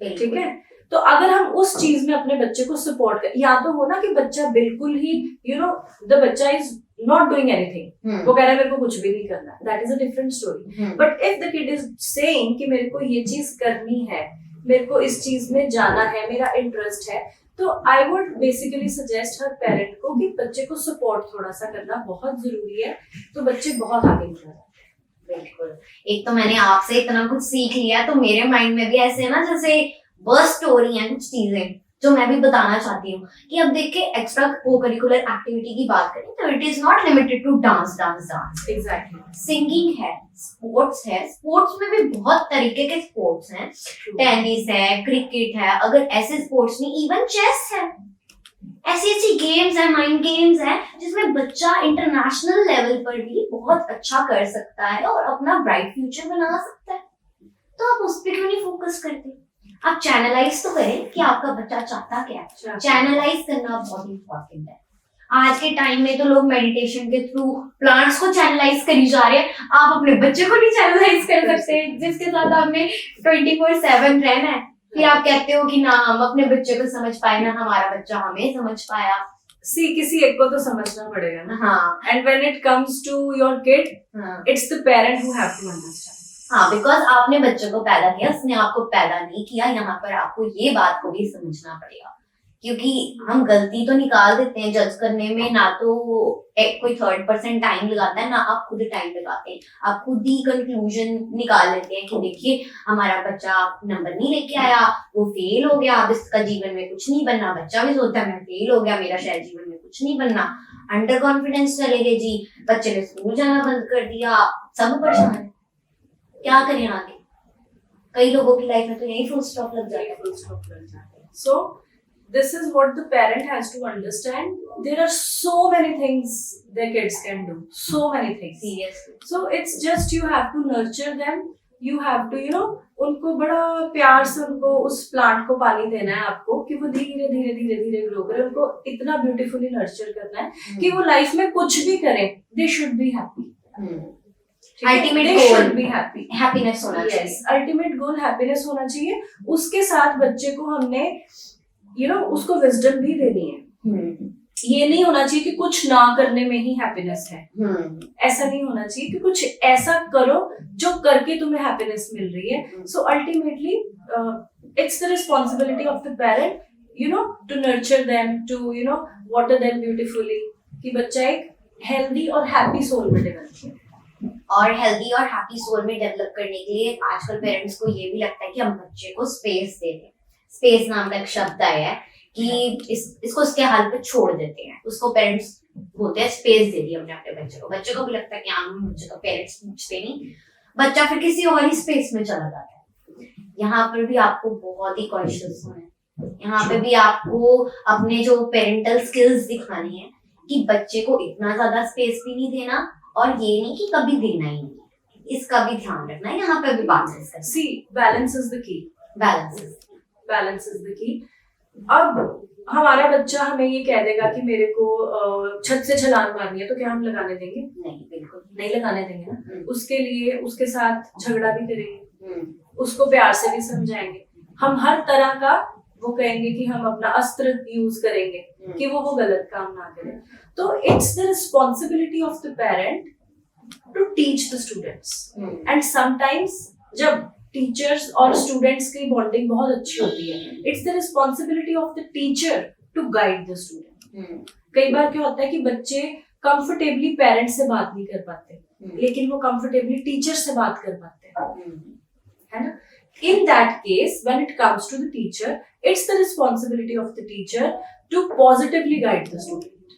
है, ठीक है। तो अगर हम उस चीज में अपने बच्चे को सपोर्ट कर, या तो हो ना कि बच्चा बिल्कुल ही द बच्चा इज नॉट डूइंग एनीथिंग, वो कह रहा है मेरे को कुछ भी नहीं करना, that is a different story. But if the kid is saying कि मेरे को ये चीज करनी है, मेरे को इस चीज में जाना है, मेरा इंटरेस्ट है, तो I would basically suggest her parent को कि बच्चे को सपोर्ट थोड़ा सा करना बहुत जरूरी है, तो बच्चे बहुत आगे निकल जाते हैं। बिल्कुल। एक तो मैंने आपसे इतना कुछ सीख लिया, तो मेरे माइंड में भी ऐसे ना जैसे बर्स्ट हो रही हैं कुछ चीजें जो मैं भी बताना चाहती हूँ कि अब देखिए एक्स्ट्रा को करिकुलर एक्टिविटी की बात करें तो it is not limited to dance dance dance. Exactly. Singing है, स्पोर्ट्स है, स्पोर्ट्स में भी बहुत तरीके के स्पोर्ट्स हैं, टेनिस है, क्रिकेट है, अगर ऐसे स्पोर्ट्स में इवन चेस है, ऐसी ऐसी गेम्स है, माइंड गेम्स है जिसमें बच्चा इंटरनेशनल लेवल पर भी बहुत अच्छा कर सकता है और अपना ब्राइट फ्यूचर बना सकता है। तो आप उस पर क्यों नहीं फोकस करते? आप चैनलाइज तो करें कि आपका बच्चा चाहता क्या है। चैनलाइज करना बहुत इंपॉर्टेंट है। आज के टाइम में तो लोग मेडिटेशन के थ्रू प्लांट्स को चैनलाइज करी जा रहे हैं, आप अपने बच्चे को नहीं चैनलाइज कर सकते जिसके साथ आपने 24/7 रहना है। फिर आप कहते हो कि ना हम अपने बच्चे को समझ पाए ना हमारा बच्चा हमें समझ पाया। किसी एक को तो समझना पड़ेगा ना। हाँ, and when it comes to your kid, हाँ, it's the parent who have to understand. हाँ, बिकॉज आपने बच्चे को पैदा किया, उसने आपको पैदा नहीं किया। यहाँ पर आपको ये बात को भी समझना पड़ेगा, क्योंकि हम गलती तो निकाल देते हैं जज करने में, ना तो कोई थर्ड पर्सन टाइम लगाता है, ना आप खुद टाइम लगाते हैं। आप खुद ही कंक्लूजन निकाल लेते हैं कि देखिए हमारा बच्चा नंबर नहीं लेके आया, वो फेल हो गया, अब इसका जीवन में कुछ नहीं बनना। बच्चा भी सोचता है मैं फेल हो गया, मेरा शायद जीवन में कुछ नहीं बनना। अंडर कॉन्फिडेंस चले गए जी, बच्चे ने स्कूल जाना बंद कर दिया, सब परेशान है। क्या करें आगे? कई लोगों की लाइफ में तो यही फुल स्टॉप लग जाता है। So this is what the parent has to understand. There are so many things their kids can do. So many things. Seriously. So it's just you have to nurture them. You have to, उनको बड़ा प्यार से उनको उस प्लांट को पानी देना है आपको कि वो धीरे धीरे धीरे धीरे ग्रो करे। उनको इतना ब्यूटीफुली नर्चर करना है कि वो लाइफ में कुछ भी करें, they should be happy. Ultimate They goal should be happy. Happiness होना Yes, चाहिए। अल्टीमेट गोल हैप्पीनेस होना चाहिए। उसके साथ बच्चे को हमने उसको विजडम भी देनी है। ये नहीं होना चाहिए कि कुछ ना करने में ही हैप्पीनेस है। ऐसा नहीं होना चाहिए कि कुछ ऐसा करो जो करके तुम्हें हैप्पीनेस मिल रही है। So ultimately it's the responsibility of the parent to nurture them, to water them beautifully, कि बच्चा एक हेल्दी और हैप्पी सोल में डेवलप करे। और हेल्दी और हैप्पी सोल में डेवलप करने के लिए आजकल पेरेंट्स को ये भी लगता है कि हम बच्चे को स्पेस दे दें। स्पेस नाम का एक शब्द आया है कि इसको उसके हाल पे छोड़ देते हैं। उसको पेरेंट्स बोलते हैं स्पेस दे दी हमने अपने बच्चे को। बच्चे को भी लगता है कि हाँ मुझे तो पेरेंट्स पूछते नहीं, बच्चा फिर किसी और ही स्पेस में चला जाता है। यहाँ पर भी आपको बहुत ही कॉन्शियस होना है। यहाँ पे भी आपको अपने जो पेरेंटल स्किल्स दिखानी है कि बच्चे को इतना ज्यादा स्पेस भी नहीं देना और ये नहीं कि कभी देना ही नहीं, इसका भी ध्यान रखना है। यहाँ पे भी बैलेंस करना। See balance is the key. Balance is the key. अब हमारा बच्चा हमें ये कह देगा कि मेरे को छत से छलांग मारनी है, तो क्या हम लगाने देंगे? नहीं, बिल्कुल नहीं लगाने देंगे ना। उसके लिए उसके साथ झगड़ा भी करेंगे, उसको प्यार से भी समझाएंगे। हम हर तरह का वो कहेंगे कि हम अपना अस्त्र यूज करेंगे कि वो गलत काम ना करे। तो it's the responsibility of the parent to teach the students. And sometimes जब टीचर्स और स्टूडेंट्स की बॉन्डिंग बहुत अच्छी होती है, it's the responsibility of the teacher to guide the student. कई बार क्या होता है कि बच्चे कंफर्टेबली पेरेंट से बात नहीं कर पाते, लेकिन वो कंफर्टेबली टीचर से बात कर पाते हैं, है ना। In that case, when it comes to the teacher, it's the responsibility of the teacher to positively guide the student.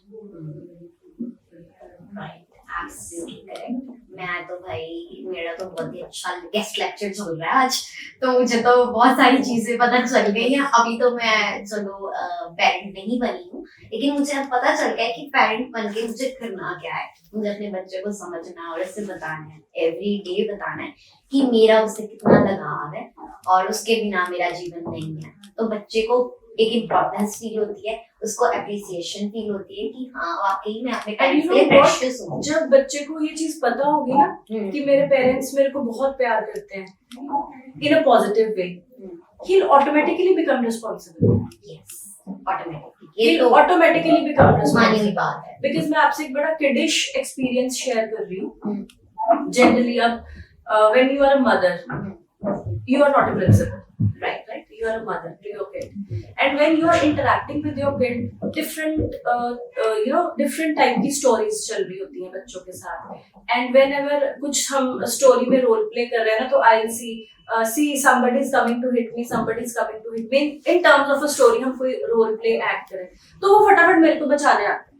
Right, absolutely correct. मैं तो भाई मेरा तो बहुत ही अच्छा गेस्ट लेक्चर चल रहा है आज, तो मुझे तो बहुत सारी चीजें पता चल गई हैं। अभी तो मैं चलो पेरेंट नहीं बनी हूँ, लेकिन मुझे अब पता चल गया है कि पेरेंट बन के मुझे करना क्या है। मुझे अपने बच्चे को समझना और उससे बताना है, एवरी डे बताना है कि मेरा उससे कितना लगाव है और उसके बिना मेरा जीवन नहीं है। तो बच्चे को एक इम्पोर्टेंस फील होती है, उसको अप्रिसिएशन फील होती है कि हाँ वाकई मैं अपने पेरेंट्स के लिए प्रेशियस हूँ। जब बच्चे को ये चीज पता होगी ना कि मेरे पेरेंट्स मेरे को बहुत प्यार करते हैं in a positive way, he'll automatically become responsible. Yes, automatically. He'll automatically become मानी responsible. हुई बात है। Because मैं आपसे एक बड़ा किडिश एक्सपीरियंस शेयर कर रही हूँ। जनरली अब when you are a mother, you are not a principal, right? you are a mother to your kid, and when you are interacting with your kid, different type की stories चल रही होती हैं बच्चों के साथ, and whenever कुछ हम story में role play कर रहे हैं ना, तो I'll see somebody is coming to hit me, somebody is coming to hit me, in terms of a story हम कोई role play act करें, तो वो फटाफट मेरे को बचाने आता है।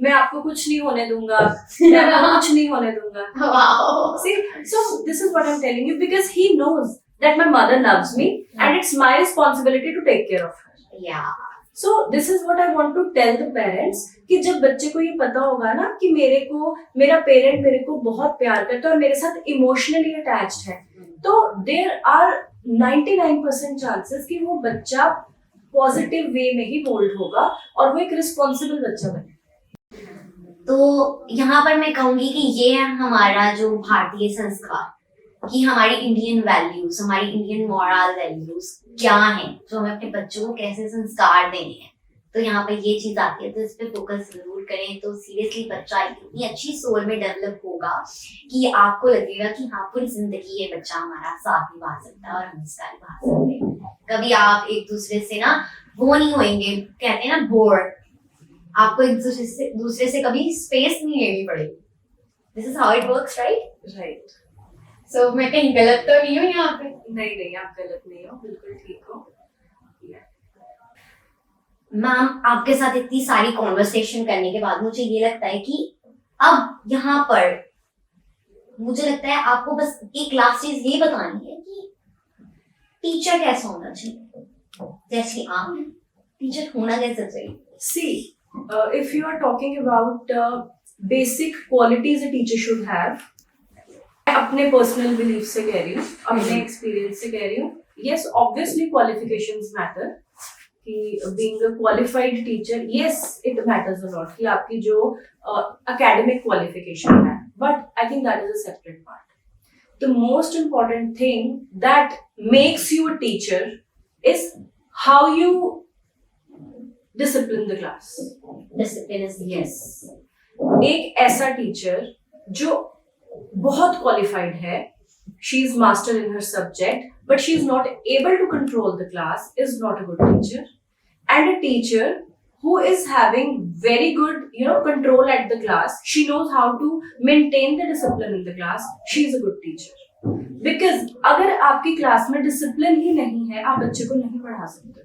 मैं आपको कुछ नहीं होने दूंगा, मैं आपको कुछ नहीं होने दूंगा। Wow. See, so this is what I'm telling you, because he knows that my mother loves me and it's my responsibility to take care of her. Yeah. So this is what I want to tell the parents, कि जब बच्चे को ये पता होगा ना कि मेरा पेरेंट मेरे को बहुत प्यार करता है और मेरे साथ इमोशनली अटैच्ड है, तो देयर आर 99% चांसेस कि वो बच्चा पॉजिटिव वे में ही मोल्ड होगा और वो एक रिस्पॉन्सिबल बच्चा बने। तो यहाँ पर मैं कहूंगी कि ये है हमारा जो भारतीय संस्कार, कि हमारी इंडियन वैल्यूज, हमारी इंडियन मॉरल वैल्यूज क्या हैं, जो हमें अपने बच्चों को कैसे संस्कार देने हैं। तो यहाँ पर ये चीज आती है, तो इस पे फोकस जरूर करें, तो सीरियसली बच्चा इतनी अच्छी सोल में डेवलप होगा कि आपको लगेगा कि हाँ पूरी जिंदगी ये बच्चा हमारा साथ निभा सकता है और हम इसका निभा सकते हैं। कभी आप एक दूसरे से ना वो नहीं होंगे, कहते हैं ना बोर्ड, आपको एक दूसरे से कभी स्पेस नहीं लेनी पड़ेगी। This is how it works, right? Right. So मैं कहीं गलत तो नहीं हूँ यहाँ पे? नहीं, आप गलत नहीं हो, बिल्कुल ठीक हो। मैम, आपके साथ इतनी सारी कॉन्वर्सेशन करने के बाद मुझे ये लगता है कि अब यहाँ पर मुझे लगता है आपको बस एक लास्ट चीज ये बतानी है कि टीचर कैसा होना चाहिए, जैसे आप टीचर होना कैसे चाहिए। See, if you are talking about basic qualities a teacher should have, मैं अपने पर्सनल बिलीफ से कह रही हूँ, अपने एक्सपीरियंस से कह रही हूँ। Yes, obviously qualifications matter, कि being a qualified teacher, yes, it matters a lot कि आपकी जो academic qualification है, but I think that is a separate part. The most important thing that makes you a teacher is how you discipline the class. Discipline is Yes. एक ऐसा टीचर जो बहुत qualified है, she is master in her subject, but she is not able to control the class, is not a good teacher. And a teacher who is having very good, control at the class, she knows how to maintain the discipline in the class, she is a good teacher. Because अगर आपकी क्लास में डिसिप्लिन ही नहीं है, आप बच्चे को नहीं पढ़ा सकते,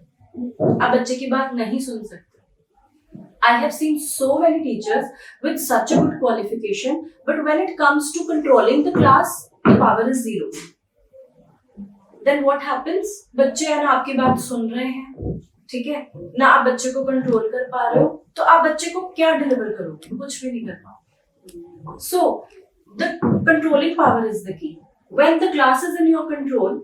आप बच्चे की बात नहीं सुन सकते। I have seen so many teachers with such a good qualification, but when it comes to controlling the class, the power is zero. Then what happens? बच्चे है ना आपकी बात सुन रहे हैं, ठीक है ना, आप बच्चे को कंट्रोल कर पा रहे हो, तो आप बच्चे को क्या डिलीवर करोगे? कुछ भी नहीं कर पाओगे। So the controlling power is the key. When the class is in your control,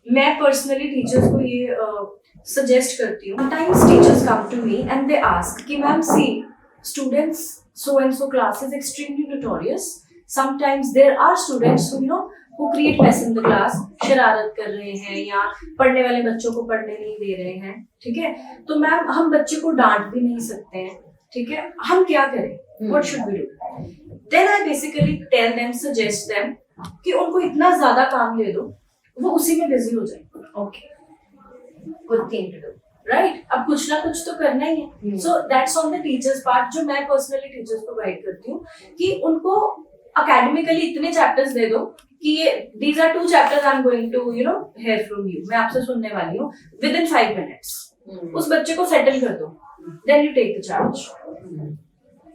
मैं पर्सनली टीचर्स को ये सजेस्ट करती हूँ। Sometimes teachers come to me and they ask कि ma'am see, students so and so class is extremely notorious. Sometimes there are students who create mess in the class, शरारत कर रहे हैं या पढ़ने वाले बच्चों को पढ़ने नहीं दे रहे हैं, ठीक है, तो मैम हम बच्चे को डांट भी नहीं सकते हैं, ठीक है, हम क्या करें? What should we do? Then I basically tell them, suggest them कि उनको इतना ज्यादा काम दे दो, वो उसी में बिजी हो जाए। Okay, good thing to do. Right, अब कुछ ना कुछ तो करना ही है। So that's on the teachers part, जो मैं पर्सनली टीचर्स को गाइड करती हूँ कि उनको अकेडमिकली इतने चैप्टर्स दे दो कि ये these are 2 chapters I am going to hear from you, मैं आपसे सुनने वाली हूँ विद इन 5 मिनट्स। उस बच्चे को सेटल कर दो, then you take the charge.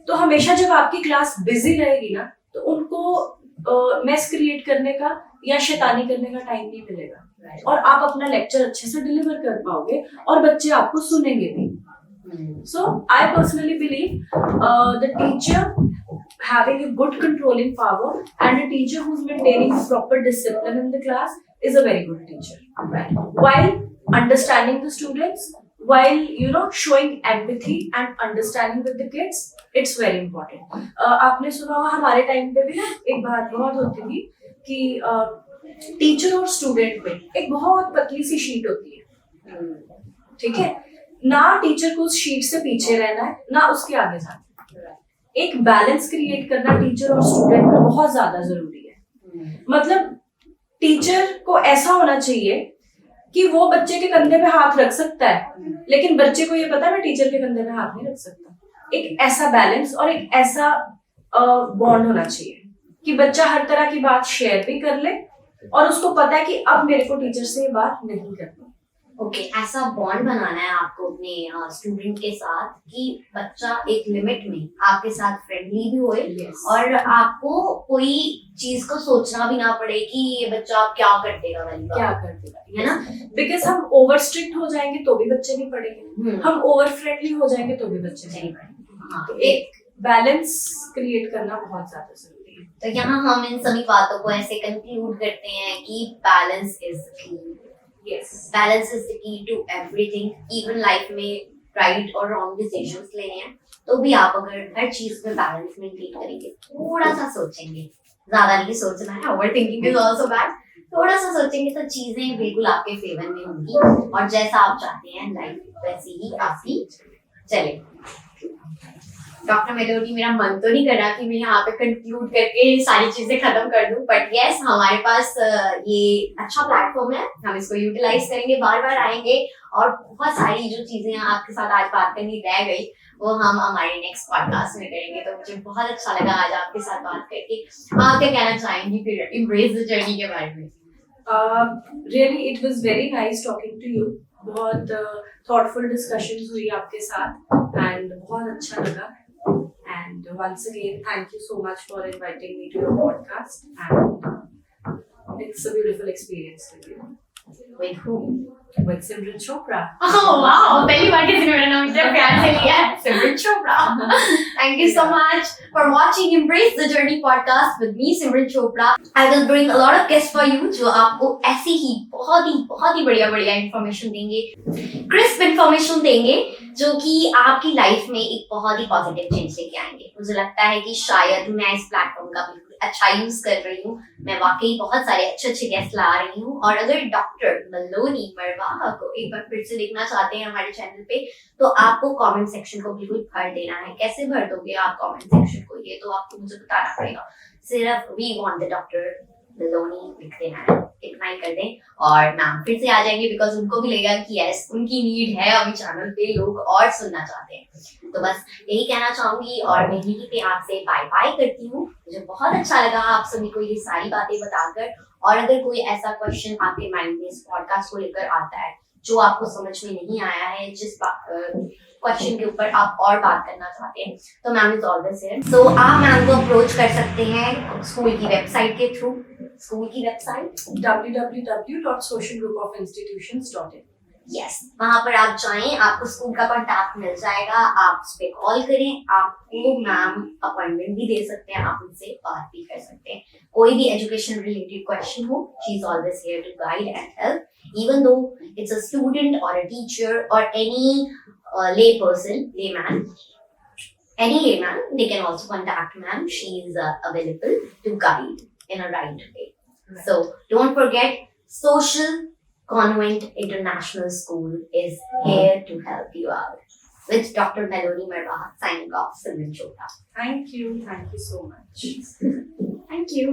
तो हमेशा जब आपकी क्लास बिजी रहेगी ना, तो उनको मेस क्रिएट करने का या शैतानी करने का टाइम नहीं मिलेगा, और आप अपना लेक्चर अच्छे से डिलीवर कर पाओगे और बच्चे आपको सुनेंगे भी। So I personally believe the teacher having a good controlling power and a teacher who's maintaining proper discipline in the class is a very good teacher, right? While understanding the students, while showing empathy and understanding with the kids, it's very important. आपने सुना होगा हमारे टाइम पे भी ना एक बात बहुत होती थी कि टीचर और स्टूडेंट में एक बहुत पतली सी शीट होती है, ठीक है ना, टीचर को उस शीट से पीछे रहना है ना उसके आगे जाना है। एक बैलेंस क्रिएट करना टीचर और स्टूडेंट में बहुत ज्यादा जरूरी है। मतलब टीचर को ऐसा होना चाहिए कि वो बच्चे के कंधे पे हाथ रख सकता है, लेकिन बच्चे को ये पता है मैं टीचर के कंधे पे हाथ नहीं रख सकता। एक ऐसा बैलेंस और एक ऐसा बॉन्ड होना चाहिए कि बच्चा हर तरह की बात शेयर भी कर ले और उसको पता है कि अब मेरे को टीचर से ये बात नहीं करनी। ओके, ऐसा बॉन्ड बनाना है आपको अपने स्टूडेंट के साथ कि बच्चा एक लिमिट में आपके साथ फ्रेंडली भी होए Yes. और आपको कोई चीज को सोचना भी ना पड़े कि ये बच्चा अब क्या कर देगा वाली बात, क्या कर देगा, है ना? बिकॉज हम ओवर स्ट्रिक्ट हो जाएंगे तो भी बच्चे नहीं पढ़ेंगे, हम ओवर फ्रेंडली हो जाएंगे तो भी बच्चे नहीं पढ़ेंगे। हाँ, तो एक बैलेंस क्रिएट करना बहुत ज्यादा जरूरी है। तो यहाँ हम इन सभी बातों को ऐसे कंक्लूड करते हैं कि balance is key. Yes. Balance is the key to everything. Even life में राइट और रॉन्ग डिसीजंस लेने हैं तो भी आप अगर हर चीज में बैलेंस मेंटेन करेंगे, थोड़ा सा सोचेंगे, ज्यादा नहीं सोचना है, over thinking is also bad, थोड़ा सा सोचेंगे तो चीजें बिल्कुल आपके फेवर में होंगी और जैसा आप चाहते हैं लाइफ वैसी ही आपकी चले। डॉक्टर मेलोडी, मेरा मन तो नहीं कर रहा कि मैं यहाँ पे कंक्लूड करके सारी चीजें खत्म कर दूं, बट यस, हमारे पास ये अच्छा प्लेटफॉर्म है, हम इसको यूटिलाइज करेंगे, बार बार आएंगे और बहुत सारी जो चीजें आपके साथ आज बात करनी रह गई वो हम हमारे नेक्स्ट पॉडकास्ट में करेंगे। तो मुझे बहुत अच्छा लगा आज आपके साथ बात करके। आप क्या कहना चाहेंगी फिर एम्ब्रेस द जर्नी के बारे में? Really it was very nice talking to you. बहुत थॉटफुल डिस्कशंस हुई आपके साथ एंड बहुत अच्छा लगा। And once again, thank you so much for inviting me to your podcast. And it's a beautiful experience with you. With whom? With Simran Chopra. Oh wow! पहली बार किसी ने मेरा नाम इतना प्यार से लिया है, Simran Chopra. Thank you so much for watching Embrace the Journey podcast with me, Simran Chopra. I will bring a lot of guests for you जो आपको ऐसी ही बहुत ही बढ़िया इंफॉर्मेशन देंगे, क्रिस्प इंफॉर्मेशन देंगे जो कि आपकी लाइफ में एक बहुत ही पॉजिटिव चेंज लेके आएंगे। मुझे लगता है कि शायद मैं इस प्लेटफॉर्म का बिल्कुल अच्छा यूज कर रही हूँ, मैं वाकई बहुत सारे अच्छे गेस्ट ला रही हूँ। और अगर डॉक्टर मेलोनी मरवाहा को एक बार फिर से देखना चाहते हैं हमारे चैनल पे तो आपको कमेंट सेक्शन को बिल्कुल भर देना है। कैसे भर दोगे आप कमेंट सेक्शन को, ये तो आपको मुझे बताना पड़ेगा। सिर्फ we want the doctor Meloni लिख देना है, इतना ही कर दें और नाम फिर से आ जाएंगे, बिकॉज उनको भी लगेगा कि यस उनकी नीड है, अभी चैनल पे लोग और सुनना चाहते हैं। तो बस यही कहना चाहूंगी और मैं यहीं पे आपसे बाय बाय करती हूँ। मुझे बहुत अच्छा लगा आप सभी को ये सारी बातें बताकर, और अगर कोई ऐसा क्वेश्चन आपके माइंड में इस पॉडकास्ट को लेकर आता है जो आपको समझ में नहीं आया है, जिस क्वेश्चन के ऊपर आप और बात करना चाहते हैं, तो मैम इज ऑलवेज हियर। सो आप मैम को अप्रोच कर सकते हैं स्कूल की वेबसाइट के थ्रू। स्कूल की वेबसाइट www.socialgroupofinstitutions.in। यस, वहां पर आप जाएं, आपको स्कूल का कॉन्टैक्ट मिल जाएगा, आप उस पर कॉल करें, आपको मैम अपॉइंटमेंट भी दे सकते हैं, आप उनसे बात भी कर सकते हैं। कोई भी एजुकेशन रिलेटेड क्वेश्चन हो, she is always here to guide and help, even though it's a student और अ टीचर और any lay person, layman, any layman, they can also contact ma'am. She is available to guide in a right way. Right. So don't forget, Social Convent International School is here to help you out. With Dr. Melody Marwaha signing off, Simran Chopra. Thank you so much. Thank you.